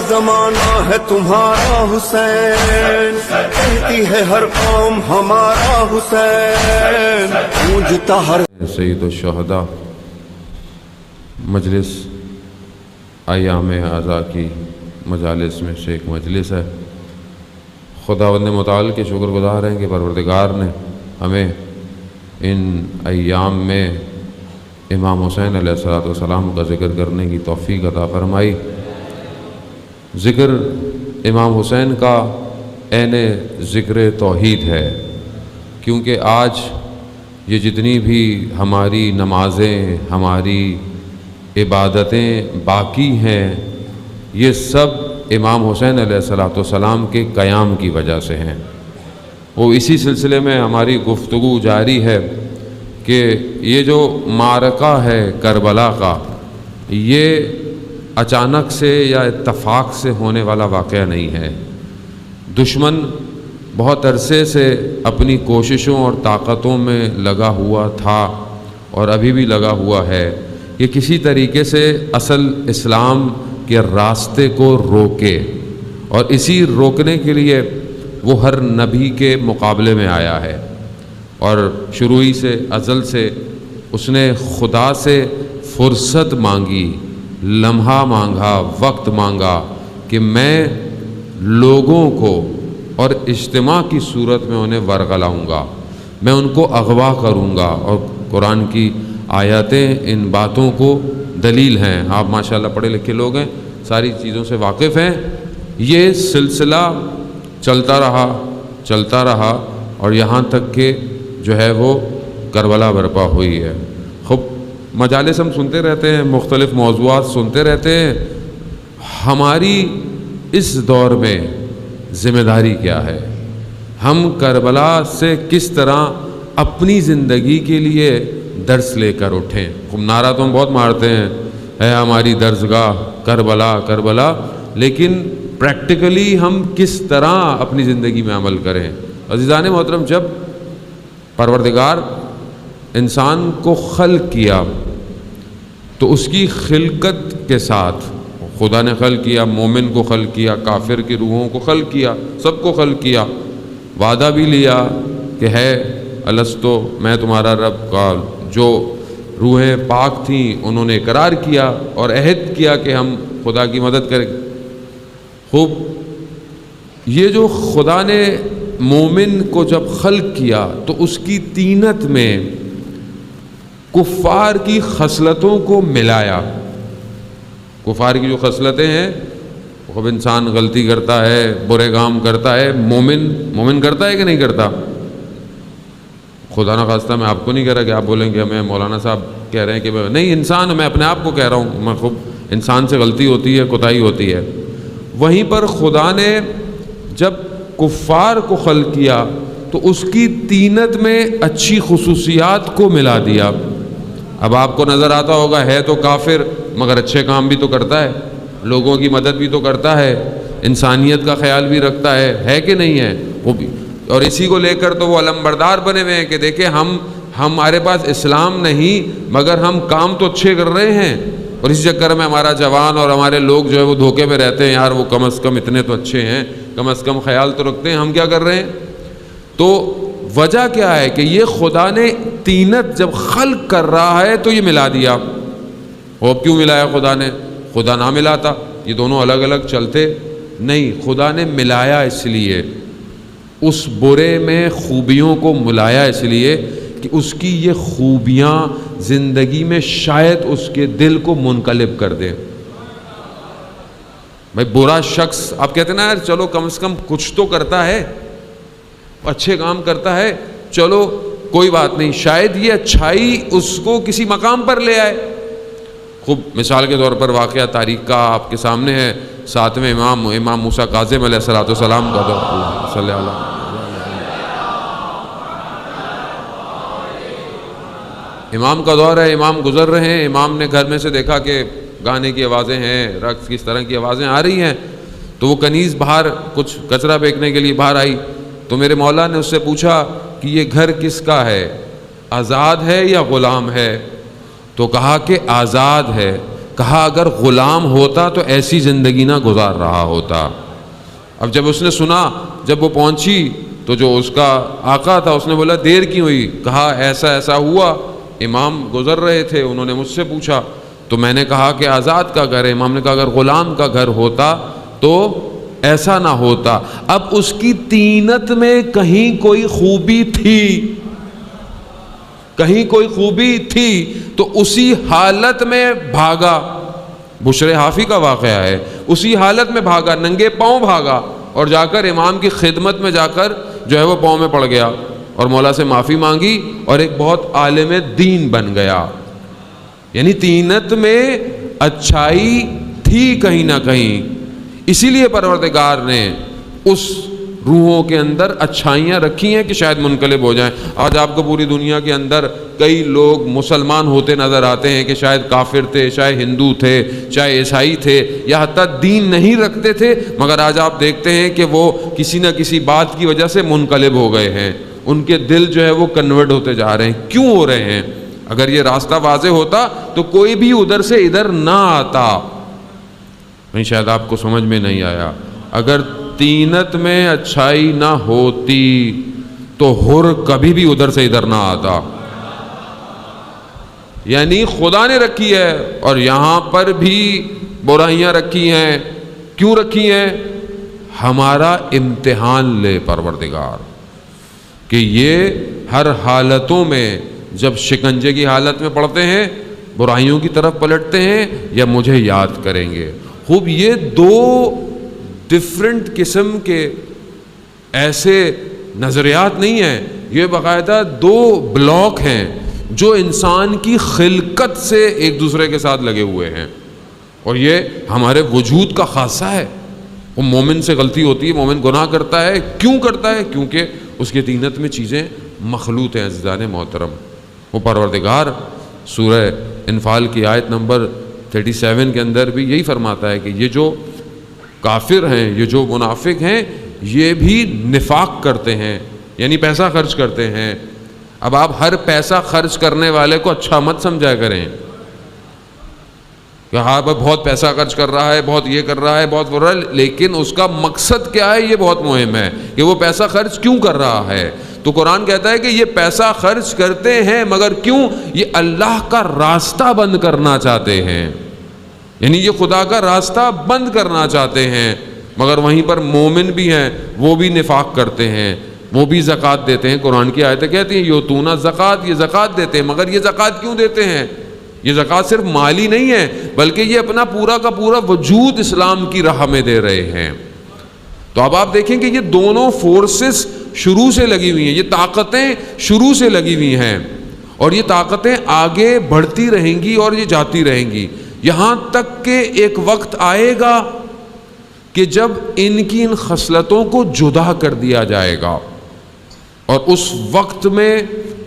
زمانہ ہے تمہارا حسین، کہتی ہے ہر قوم ہمارا حسین، گونجتا ہر سید الشہداء مجلس ایام اعزاء کی مجالس میں سے ایک مجلس ہے۔ خداوند متعال کے شکر گزار ہیں کہ پروردگار نے ہمیں ان ایام میں امام حسین علیہ السلام کا ذکر کرنے کی توفیق عطا فرمائی۔ ذکر امام حسین کا عین ذکر توحید ہے، کیونکہ آج یہ جتنی بھی ہماری نمازیں، ہماری عبادتیں باقی ہیں، یہ سب امام حسین علیہ السلام کے قیام کی وجہ سے ہیں۔ وہ اسی سلسلے میں ہماری گفتگو جاری ہے کہ یہ جو معرکہ ہے کربلا کا، یہ اچانک سے یا اتفاق سے ہونے والا واقعہ نہیں ہے۔ دشمن بہت عرصے سے اپنی کوششوں اور طاقتوں میں لگا ہوا تھا اور ابھی بھی لگا ہوا ہے کہ کسی طریقے سے اصل اسلام کے راستے کو روکے، اور اسی روکنے کے لیے وہ ہر نبی کے مقابلے میں آیا ہے، اور شروعی سے ازل سے اس نے خدا سے فرصت مانگی، لمحہ مانگا، وقت مانگا کہ میں لوگوں کو اور اجتماع کی صورت میں انہیں ورغلاؤں گا، میں ان کو اغوا کروں گا۔ اور قرآن کی آیاتیں ان باتوں کو دلیل ہیں۔ آپ ماشاءاللہ پڑھے لکھے لوگ ہیں، ساری چیزوں سے واقف ہیں۔ یہ سلسلہ چلتا رہا اور یہاں تک کہ جو ہے وہ کربلا برپا ہوئی ہے۔ خوب مجالس ہم سنتے رہتے ہیں، مختلف موضوعات سنتے رہتے ہیں۔ ہماری اس دور میں ذمہ داری کیا ہے؟ ہم کربلا سے کس طرح اپنی زندگی کے لیے درس لے کر اٹھیں؟ خوب نعرہ تو ہم بہت مارتے ہیں، ہے ہماری درسگاہ کربلا کربلا، لیکن پریکٹیکلی ہم کس طرح اپنی زندگی میں عمل کریں؟ عزیزان محترم، جب پروردگار انسان کو خلق کیا تو اس کی خلقت کے ساتھ خدا نے خلق کیا، مومن کو خلق کیا، کافر کی روحوں کو خلق کیا، سب کو خلق کیا، وعدہ بھی لیا کہ ہے الستو میں تمہارا رب کا۔ جو روحیں پاک تھیں انہوں نے اقرار کیا اور عہد کیا کہ ہم خدا کی مدد کریں۔ خوب، یہ جو خدا نے مومن کو جب خلق کیا تو اس کی طینت میں کفار کی خصلتوں کو ملایا۔ کفار کی جو خصلتیں ہیں، خوب انسان غلطی کرتا ہے، برے کام کرتا ہے، مومن کرتا ہے کہ نہیں کرتا؟ خدا نہ خواستہ میں آپ کو نہیں کہہ رہا کہ آپ بولیں کہ ہمیں مولانا صاحب کہہ رہے ہیں کہ نہیں، انسان، میں اپنے آپ کو کہہ رہا ہوں، میں خوب انسان سے غلطی ہوتی ہے، کوتاہی ہوتی ہے۔ وہیں پر خدا نے جب کفار کو خلق کیا تو اس کی طینت میں اچھی خصوصیات کو ملا دیا۔ اب آپ کو نظر آتا ہوگا ہے تو کافر مگر اچھے کام بھی تو کرتا ہے، لوگوں کی مدد بھی تو کرتا ہے، انسانیت کا خیال بھی رکھتا ہے کہ نہیں ہے؟ وہ بھی، اور اسی کو لے کر تو وہ علمبردار بنے ہوئے ہیں کہ دیکھیں ہمارے پاس اسلام نہیں مگر ہم کام تو اچھے کر رہے ہیں، اور اسی چکر میں ہمارا جوان اور ہمارے لوگ جو ہے وہ دھوکے میں رہتے ہیں، یار وہ کم از کم اتنے تو اچھے ہیں، کم از کم خیال تو رکھتے ہیں، ہم کیا کر رہے ہیں؟ تو وجہ کیا ہے کہ یہ خدا نے طینت جب خلق کر رہا ہے تو یہ ملا دیا۔ وہ کیوں ملایا خدا نے؟ خدا نہ ملاتا، یہ دونوں الگ الگ چلتے نہیں، خدا نے ملایا اس لیے، اس برے میں خوبیوں کو ملایا اس لیے کہ اس کی یہ خوبیاں زندگی میں شاید اس کے دل کو منقلب کر دیں۔ بھائی برا شخص، آپ کہتے ہیں نا یار چلو کم سے کم کچھ تو کرتا ہے، اچھے کام کرتا ہے، چلو کوئی بات نہیں، شاید یہ اچھائی اس کو کسی مقام پر لے آئے۔ خوب مثال کے طور پر واقعہ تاریخ کا آپ کے سامنے ہے، ساتویں امام موسیٰ کاظم علیہ السلام کا دور، اللہ صلی اللہ علیہ امام کا دور ہے، امام گزر رہے ہیں، امام نے گھر میں سے دیکھا کہ گانے کی آوازیں ہیں، رقص کس طرح کی آوازیں آ رہی ہیں، تو وہ کنیز باہر کچھ کچرا پھینکنے کے لیے باہر آئی، تو میرے مولا نے اس سے پوچھا کہ یہ گھر کس کا ہے، آزاد ہے یا غلام ہے؟ تو کہا کہ آزاد ہے۔ کہا اگر غلام ہوتا تو ایسی زندگی نہ گزار رہا ہوتا۔ اب جب اس نے سنا، جب وہ پہنچی تو جو اس کا آقا تھا اس نے بولا دیر کیوں ہوئی؟ کہا ایسا ایسا ہوا، امام گزر رہے تھے، انہوں نے مجھ سے پوچھا تو میں نے کہا کہ آزاد کا گھر ہے۔ امام نے کہا اگر غلام کا گھر ہوتا تو ایسا نہ ہوتا۔ اب اس کی طینت میں کہیں کوئی خوبی تھی، کہیں کوئی خوبی تھی تو اسی حالت میں بھاگا۔ بشر حافی کا واقعہ ہے، اسی حالت میں بھاگا، ننگے پاؤں بھاگا اور جا کر امام کی خدمت میں جا کر جو ہے وہ پاؤں میں پڑ گیا اور مولا سے معافی مانگی اور ایک بہت عالم دین بن گیا۔ یعنی طینت میں اچھائی تھی کہیں نہ کہیں، اسی لیے پروردگار نے اس روحوں کے اندر اچھائیاں رکھی ہیں کہ شاید منقلب ہو جائیں۔ آج آپ کو پوری دنیا کے اندر کئی لوگ مسلمان ہوتے نظر آتے ہیں کہ شاید کافر تھے، شاید ہندو تھے، شاید عیسائی تھے، یا حتیٰ دین نہیں رکھتے تھے، مگر آج آپ دیکھتے ہیں کہ وہ کسی نہ کسی بات کی وجہ سے منقلب ہو گئے ہیں، ان کے دل جو ہے وہ کنورٹ ہوتے جا رہے ہیں۔ کیوں ہو رہے ہیں؟ اگر یہ راستہ واضح ہوتا تو کوئی بھی ادھر سے ادھر نہ آتا۔ نہیں، شاید آپ کو سمجھ میں نہیں آیا۔ اگر طینت میں اچھائی نہ ہوتی تو حر کبھی بھی ادھر سے ادھر نہ آتا۔ یعنی خدا نے رکھی ہے اور یہاں پر بھی برائیاں رکھی ہیں۔ کیوں رکھی ہیں؟ ہمارا امتحان لے پروردگار کہ یہ ہر حالتوں میں جب شکنجے کی حالت میں پڑتے ہیں برائیوں کی طرف پلٹتے ہیں یا مجھے یاد کریں گے۔ خوب یہ دو ڈفرنٹ قسم کے ایسے نظریات نہیں ہیں، یہ باقاعدہ دو بلاک ہیں جو انسان کی خلقت سے ایک دوسرے کے ساتھ لگے ہوئے ہیں، اور یہ ہمارے وجود کا خاصہ ہے۔ وہ مومن سے غلطی ہوتی ہے، مومن گناہ کرتا ہے، کیوں کرتا ہے؟ کیونکہ اس کے طینت میں چیزیں مخلوط ہیں۔ عزیزان محترم، وہ پروردگار سورہ انفال کی آیت نمبر 37 کے اندر بھی یہی فرماتا ہے کہ یہ جو کافر ہیں، یہ جو منافق ہیں، یہ بھی نفاق کرتے ہیں، یعنی پیسہ خرچ کرتے ہیں۔ اب آپ ہر پیسہ خرچ کرنے والے کو اچھا مت سمجھا کریں کہ ہاں بہت پیسہ خرچ کر رہا ہے، بہت یہ کر رہا ہے، بہت وہ رہا ہے، لیکن اس کا مقصد کیا ہے یہ بہت مہم ہے کہ وہ پیسہ خرچ کیوں کر رہا ہے۔ تو قرآن کہتا ہے کہ یہ پیسہ خرچ کرتے ہیں مگر کیوں؟ یہ اللہ کا راستہ بند کرنا چاہتے ہیں، یعنی یہ خدا کا راستہ بند کرنا چاہتے ہیں۔ مگر وہیں پر مومن بھی ہیں، وہ بھی نفاق کرتے ہیں، وہ بھی زکوٰۃ دیتے ہیں۔ قرآن کی آیتیں کہتی ہیں یؤتون الزکوٰۃ، یہ زکوٰۃ دیتے ہیں، مگر یہ زکوٰۃ کیوں دیتے ہیں؟ یہ زکوٰۃ صرف مالی نہیں ہے بلکہ یہ اپنا پورا کا پورا وجود اسلام کی راہ میں دے رہے ہیں۔ تو اب آپ دیکھیں کہ یہ دونوں فورسز شروع سے لگی ہوئی ہیں، یہ طاقتیں شروع سے لگی ہوئی ہیں اور یہ طاقتیں آگے بڑھتی رہیں گی اور یہ جاتی رہیں گی، یہاں تک کہ ایک وقت آئے گا کہ جب ان کی ان خصلتوں کو جدا کر دیا جائے گا، اور اس وقت میں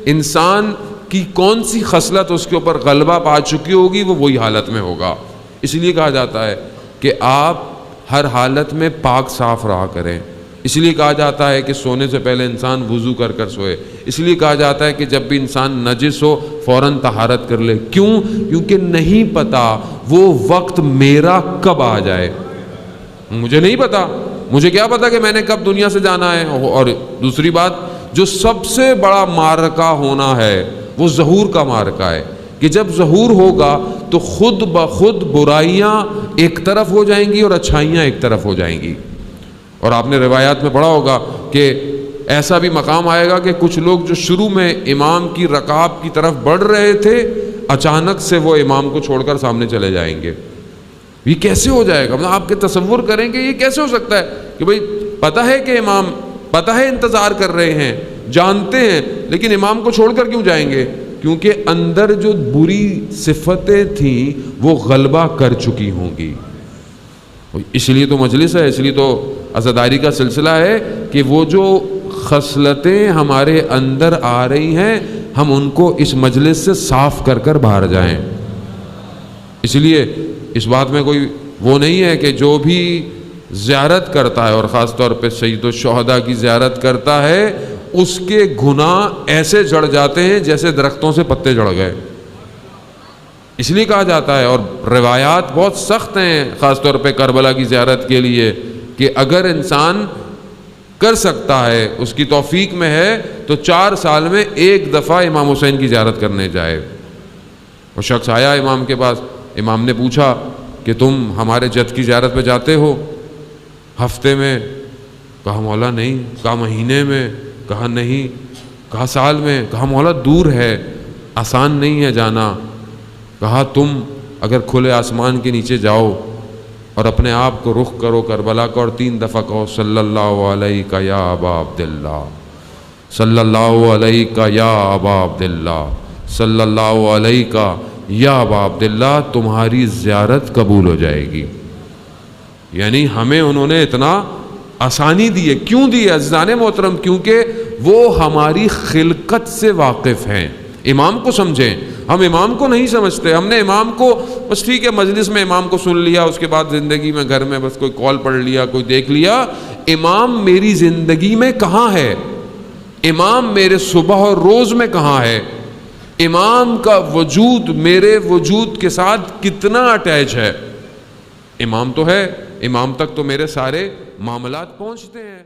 انسان کی کون سی خصلت اس کے اوپر غلبہ پا چکی ہوگی وہ وہی حالت میں ہوگا۔ اس لیے کہا جاتا ہے کہ آپ ہر حالت میں پاک صاف رہا کریں، اس لیے کہا جاتا ہے کہ سونے سے پہلے انسان وضو کر کر سوئے، اس لیے کہا جاتا ہے کہ جب بھی انسان نجس ہو فوراً طہارت کر لے۔ کیوں؟ کیونکہ نہیں پتا وہ وقت میرا کب آ جائے، مجھے نہیں پتا، مجھے کیا پتا کہ میں نے کب دنیا سے جانا ہے۔ اور دوسری بات، جو سب سے بڑا معرکہ ہونا ہے وہ ظہور کا معرکہ ہے کہ جب ظہور ہوگا تو خود بخود برائیاں ایک طرف ہو جائیں گی اور اچھائیاں ایک طرف ہو جائیں گی۔ اور آپ نے روایات میں پڑھا ہوگا کہ ایسا بھی مقام آئے گا کہ کچھ لوگ جو شروع میں امام کی رکاب کی طرف بڑھ رہے تھے اچانک سے وہ امام کو چھوڑ کر سامنے چلے جائیں گے۔ یہ کیسے ہو جائے گا؟ مطلب آپ کے تصور کریں کہ یہ کیسے ہو سکتا ہے کہ بھئی پتہ ہے کہ امام، پتہ ہے انتظار کر رہے ہیں، جانتے ہیں، لیکن امام کو چھوڑ کر کیوں جائیں گے؟ کیونکہ اندر جو بری صفتیں تھیں وہ غلبہ کر چکی ہوں گی۔ اس لیے تو مجلس ہے، اس لیے تو عزاداری کا سلسلہ ہے کہ وہ جو خصلتیں ہمارے اندر آ رہی ہیں ہم ان کو اس مجلس سے صاف کر کر باہر جائیں۔ اس لیے اس بات میں کوئی وہ نہیں ہے کہ جو بھی زیارت کرتا ہے اور خاص طور پہ سید الشہداء کی زیارت کرتا ہے اس کے گناہ ایسے جڑ جاتے ہیں جیسے درختوں سے پتے جڑ گئے۔ اس لیے کہا جاتا ہے، اور روایات بہت سخت ہیں خاص طور پہ کربلا کی زیارت کے لیے، کہ اگر انسان کر سکتا ہے، اس کی توفیق میں ہے، تو 4 سال میں 1 دفعہ امام حسین کی زیارت کرنے جائے۔ وہ شخص آیا امام کے پاس، امام نے پوچھا کہ تم ہمارے جد کی زیارت پہ جاتے ہو ہفتے میں؟ کہا مولا نہیں۔ کہا مہینے میں؟ کہا نہیں۔ کہا سال میں؟ کہا مولا دور ہے، آسان نہیں ہے جانا۔ کہا تم اگر کھلے آسمان کے نیچے جاؤ اور اپنے آپ کو رخ کرو کربلا کا اور 3 دفعہ کہو صلی اللہ علیہ یا ابا عبداللہ، صلی اللہ علیہ یا ابا عبداللہ، صلی اللہ علیہ یا ابا عبداللہ، تمہاری زیارت قبول ہو جائے گی۔ یعنی ہمیں انہوں نے اتنا آسانی دی ہے۔ کیوں دی ہے عزیزان محترم؟ کیونکہ وہ ہماری خلقت سے واقف ہیں۔ امام کو سمجھیں، ہم امام کو نہیں سمجھتے۔ ہم نے امام کو بس ٹھیک ہے مجلس میں امام کو سن لیا، اس کے بعد زندگی میں گھر میں بس کوئی کال پڑھ لیا، کوئی دیکھ لیا۔ امام میری زندگی میں کہاں ہے؟ امام میرے صبح اور روز میں کہاں ہے؟ امام کا وجود میرے وجود کے ساتھ کتنا اٹیچ ہے؟ امام تو ہے، امام تک تو میرے سارے معاملات پہنچتے ہیں۔